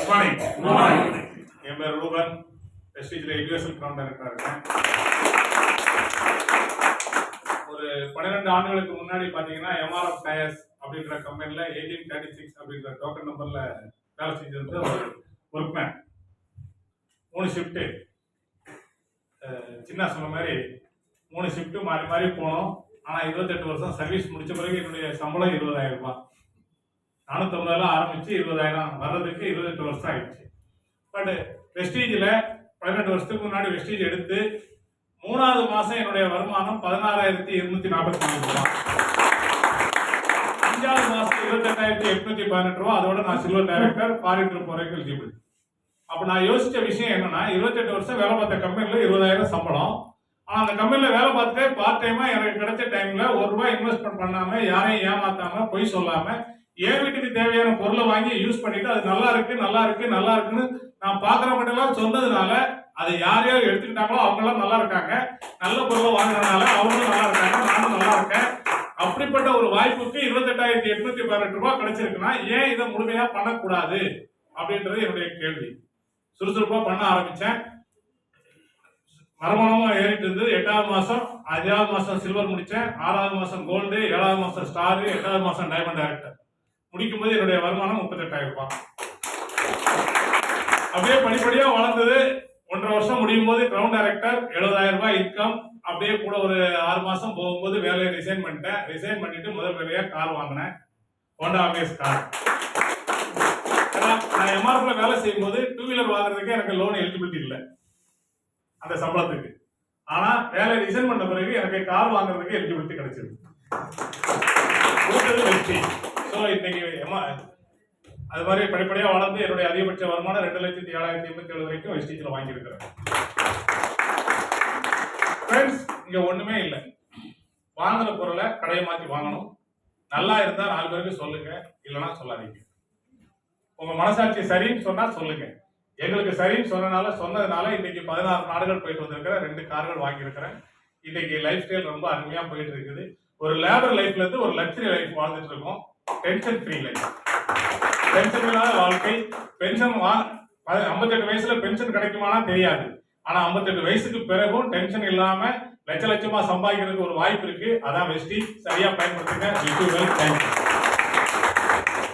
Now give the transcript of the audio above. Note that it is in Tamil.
Good morning. Good morning. என் பேர் ரூபன், வெஸ்டீஜில் யூனிவர்சல் கிரவுண்ட் டைரக்டராக இருக்கேன். ஒரு 12 ஆண்டுகளுக்கு முன்னாடி பார்த்தீங்கன்னா எம்ஆர்எஃப் டயர்ஸ் அப்படின்ற கம்பெனியில் 1836 அப்படின்ற டோக்கன் நம்பரில் வேலை செஞ்சிருந்து ஒரு ஒர்க்மேன். 3 ஷிஃப்ட்டு, சின்ன சொன்ன மாதிரி 3 ஷிஃப்ட்டு மாறி மாறி போனோம். ஆனால் 28 வருஷம் சர்வீஸ் முடித்த பிறகு என்னுடைய சம்பளம் 20,000 ரூபாய். 450 ஆரம்பிச்சு 20,000 வர்றதுக்கு 28 வருஷம் ஆயிடுச்சு. பட் வெஸ்டீஜில் 18 வருஷத்துக்கு முன்னாடி வெஸ்டீஜ் எடுத்து 3வது மாசம் என்னுடைய வருமானம் 16,244 ரூபாய். 5வது மாசம் 28,818 ரூபாய். அதோட நான் சில்வர் டைரக்டர், ஃபாரின் ட்ரிப் வரைக்கும் எலிஜிபிள். அப்போ நான் யோசிச்ச விஷயம் என்னன்னா, 28 வருஷம் வேலை பார்த்த கம்பெனியில் 20,000 சம்பளம். ஆனால் அந்த கம்பெனியில் வேலை பார்த்துட்டு பார்ட் டைமாக எனக்கு கிடைச்ச டைமில் ₹1 இன்வெஸ்ட்மெண்ட் பண்ணாமல், யாரையும் ஏமாத்தாமல், பொய் சொல்லாமல், என் வீட்டுக்கு தேவையான பொருளை வாங்கி யூஸ் பண்ணிட்டு அது நல்லா இருக்கு நல்லா இருக்கு நல்லா இருக்குன்னு நான் பார்க்குறவங்கலாம் சொன்னதுனால அதை யாரையோ எடுத்துக்கிட்டாங்களோ அவங்களாம் நல்லா இருக்காங்க. நல்ல பொருளை வாங்கினதுனால அவங்களும் நல்லா இருக்காங்க, நானும் நல்லா இருக்கேன். அப்படிப்பட்ட ஒரு வாய்ப்புக்கு 28,818 ரூபாய் கிடைச்சிருக்குன்னா ஏன் இதை முழுமையாக பண்ணக்கூடாது அப்படின்றது என்னுடைய கேள்வி. சுறுசுறுப்பாக பண்ண ஆரம்பித்தேன். வருமானமும் ஏறிட்டு இருந்தது. 8வது மாதம் 5வது மாதம் சில்வர் முடித்தேன், 6வது மாதம் கோல்டு, 7வது மாதம் ஸ்டாரு, 8வது மாதம் டைமண்ட் டைரக்டர். முடிக்கும் போது என்னுடைய வருமானம் 38,000 ரூபாய். அப்படியே படிப்படியாக வளர்ந்தது. 1.5 வருஷம் முடியும் போது கிரவுண்ட் டைரக்டர், 70,000 ரூபாய் இன்கம். அப்படியே கூட ஒரு 6 மாதம் போகும்போது வேலையை ரிசைன் பண்ணிட்டேன். ரிசைன் பண்ணிட்டு முதல் வேலையாக கார் வாங்கினேன், ஹோண்டா அமேஸ் கார். நான் எம்ஆர்எஃப்ல வேலை செய்யும் போது 2 வீலர் வாங்குறதுக்கு எனக்கு லோன் எலிஜிபிலிட்டி இல்லை அந்த சம்பளத்துக்கு. ஆனா வேலை ரிசைன் பண்ண பிறகு எனக்கு கார் வாங்குறதுக்கு எலிஜிபிலிட்டி கிடைச்சது. வெற்றி. ஸோ இன்னைக்கு அது மாதிரி படிப்படியாக வளர்ந்து என்னுடைய அதிகபட்ச வருமானம் 2,07,087 வரைக்கும் வெஸ்டீஜில் வாங்கியிருக்கிறேன். ஃப்ரெண்ட்ஸ், இங்க ஒண்ணுமே இல்லை. வாங்குற பொருளை கடையை மாற்றி வாங்கணும். நல்லா இருந்தா 4 பேருக்கு சொல்லுங்க, இல்லைன்னா சொல்லாதீங்க. உங்க மனசாட்சி சரின்னு சொன்னா சொல்லுங்க. எங்களுக்கு சரின்னு சொன்னதுனால இன்னைக்கு 16 நாடுகள் போயிட்டு வந்திருக்கிறேன், 2 கார்கள் வாங்கியிருக்கிறேன். இன்னைக்கு லைஃப் ஸ்டைல் ரொம்ப அருமையா போயிட்டு இருக்குது. ஒரு லேபர் லைஃப்ல இருந்து ஒரு லக்ஸரி லைஃப் வாழ்ந்துட்டு இருக்கோம். டென்ஷன் ஃப்ரீ லைஃப், டென்ஷன் இல்லாத வாழ்க்கை. பென்ஷன் 58 வயசுல பென்ஷன் கிடைக்குமானா தெரியாது. ஆனா 58 வயசுக்கு பிறகும் டென்ஷன் இல்லாம லட்சமா சம்பாதிக்கிறதுக்கு ஒரு வாய்ப்பு இருக்கு. அதான் வெஸ்டீஜ். சரியா பயன்படுத்துங்க.